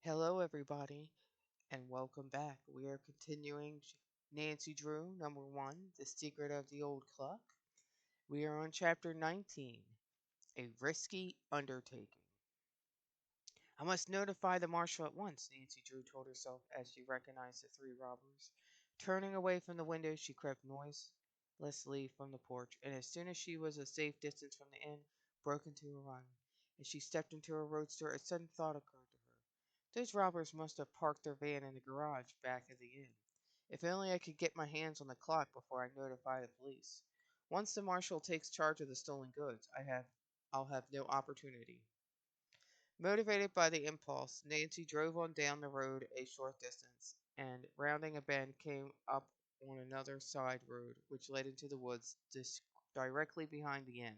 Hello, everybody, and welcome back. We are continuing Nancy Drew, number one, The Secret of the Old Clock. We are on chapter 19, A Risky Undertaking. I must notify the marshal at once, Nancy Drew told herself as she recognized the three robbers. Turning away from the window, she crept noiselessly from the porch, and as soon as she was a safe distance from the inn, broke into a run. As she stepped into her roadster, a sudden thought occurred to her. Those robbers must have parked their van in the garage back of the inn. If only I could get my hands on the clock before I notify the police. Once the marshal takes charge of the stolen goods, I'll have no opportunity. Motivated by the impulse, Nancy drove on down the road a short distance, and rounding a bend came up on another side road which led into the woods directly behind the inn.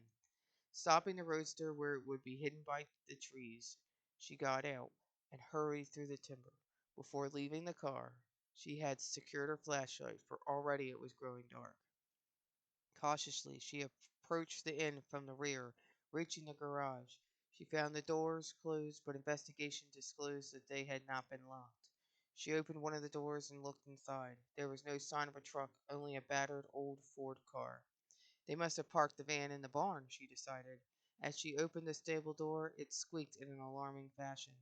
Stopping the roadster where it would be hidden by the trees, she got out and hurried through the timber. Before leaving the car, she had secured her flashlight, for already it was growing dark. Cautiously, she approached the inn from the rear. Reaching the garage, she found the doors closed, but investigation disclosed that they had not been locked. She opened one of the doors and looked inside. There was no sign of a truck, only a battered old Ford car. They must have parked the van in the barn, she decided. As she opened the stable door, it squeaked in an alarming fashion.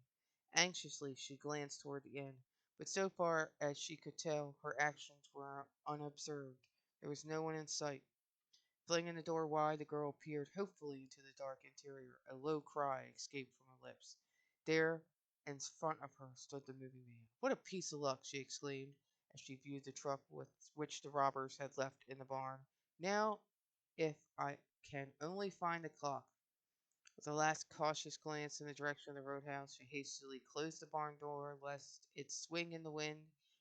Anxiously, she glanced toward the inn, but so far as she could tell, her actions were unobserved. There was no one in sight. Flinging the door wide, the girl peered hopefully into the dark interior. A low cry escaped from her lips. There, in front of her, stood the moving van. "What a piece of luck!" she exclaimed, as she viewed the truck with which the robbers had left in the barn. "Now, if I can only find the clock." With a last cautious glance in the direction of the roadhouse, she hastily closed the barn door lest it swing in the wind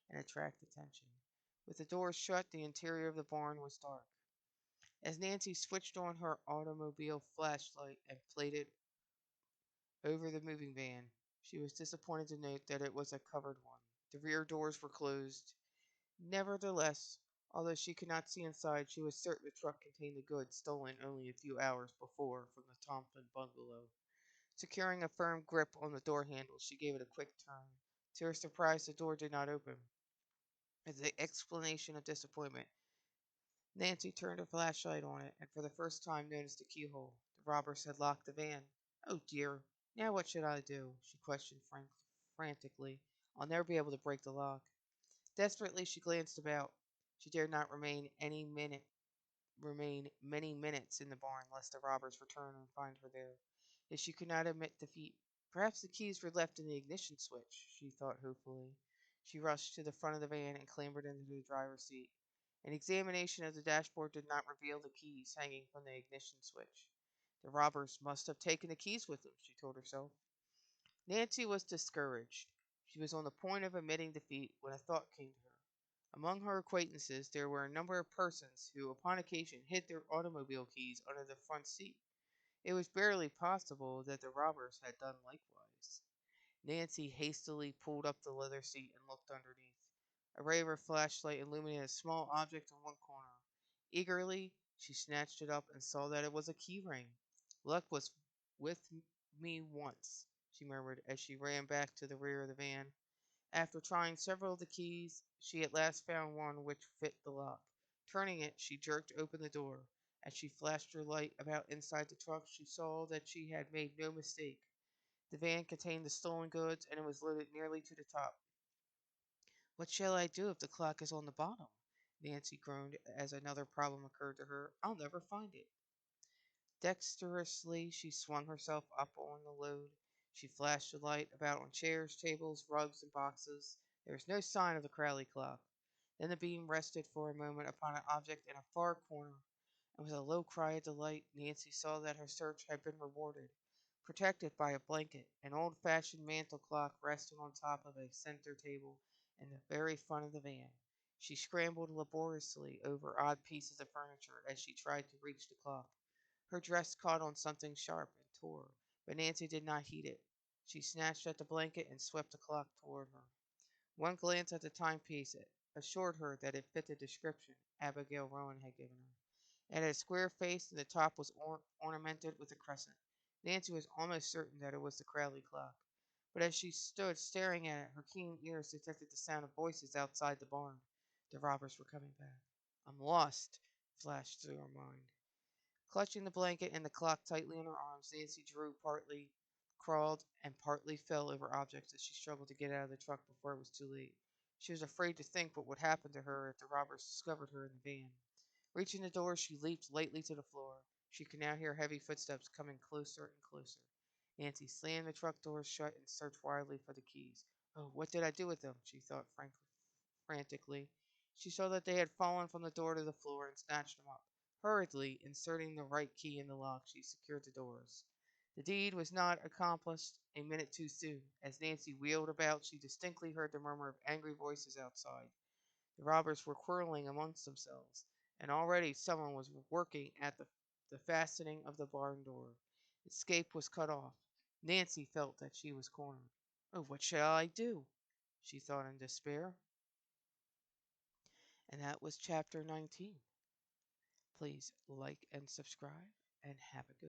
and attract attention. With the door shut, the interior of the barn was dark. As Nancy switched on her automobile flashlight and played it over the moving van, she was disappointed to note that it was a covered one. The rear doors were closed. Nevertheless, although she could not see inside, she was certain the truck contained the goods stolen only a few hours before from the Thompson bungalow. Securing a firm grip on the door handle, she gave it a quick turn. To her surprise, the door did not open. As an explanation of disappointment, Nancy turned her flashlight on it, and for the first time noticed the keyhole. The robbers had locked the van. "Oh, dear. Now what should I do?" she questioned frantically. "I'll never be able to break the lock." Desperately, she glanced about. She dared not remain many minutes in the barn lest the robbers return and find her there. Yet she could not admit defeat. Perhaps the keys were left in the ignition switch, she thought hopefully. She rushed to the front of the van and clambered into the driver's seat. An examination of the dashboard did not reveal the keys hanging from the ignition switch. The robbers must have taken the keys with them, she told herself. Nancy was discouraged. She was on the point of admitting defeat when a thought came to her. Among her acquaintances there were a number of persons who, upon occasion, hid their automobile keys under the front seat. It was barely possible that the robbers had done likewise. Nancy hastily pulled up the leather seat and looked underneath. A ray of her flashlight illuminated a small object in one corner. Eagerly, she snatched it up and saw that it was a key ring. "Luck was with me once," she murmured as she ran back to the rear of the van. After trying several of the keys, she at last found one which fit the lock. Turning it, she jerked open the door. As she flashed her light about inside the truck, she saw that she had made no mistake. The van contained the stolen goods, and it was loaded nearly to the top. "What shall I do if the clock is on the bottom?" Nancy groaned as another problem occurred to her. "I'll never find it." Dexterously she swung herself up on the load. She flashed the light about on chairs, tables, rugs, and boxes. There was no sign of the Crowley clock. Then the beam rested for a moment upon an object in a far corner, and with a low cry of delight, Nancy saw that her search had been rewarded. Protected by a blanket, an old-fashioned mantel clock rested on top of a center table in the very front of the van. She scrambled laboriously over odd pieces of furniture as she tried to reach the clock. Her dress caught on something sharp and tore, but Nancy did not heed it. She snatched at the blanket and swept the clock toward her. One glance at the timepiece assured her that it fit the description Abigail Rowan had given her. It had a square face, and the top was ornamented with a crescent. Nancy was almost certain that it was the Crowley clock. But as she stood staring at it, her keen ears detected the sound of voices outside the barn. The robbers were coming back. I'm lost, flashed through her mind. Clutching the blanket and the clock tightly in her arms, Nancy Drew partly crawled and partly fell over objects as she struggled to get out of the truck before it was too late. She was afraid to think what would happen to her if the robbers discovered her in the van. Reaching the door, she leaped lightly to the floor. She could now hear heavy footsteps coming closer and closer. Nancy slammed the truck doors shut and searched wildly for the keys. Oh, what did I do with them? She thought frantically. She saw that they had fallen from the door to the floor and snatched them up. Hurriedly inserting the right key in the lock, she secured the doors. The deed was not accomplished a minute too soon. As Nancy wheeled about, she distinctly heard the murmur of angry voices outside. The robbers were quarreling amongst themselves, and already someone was working at the fastening of the barn door. Escape was cut off. Nancy felt that she was cornered. Oh, what shall I do? She thought in despair. And that was chapter 19. Please like and subscribe and have a good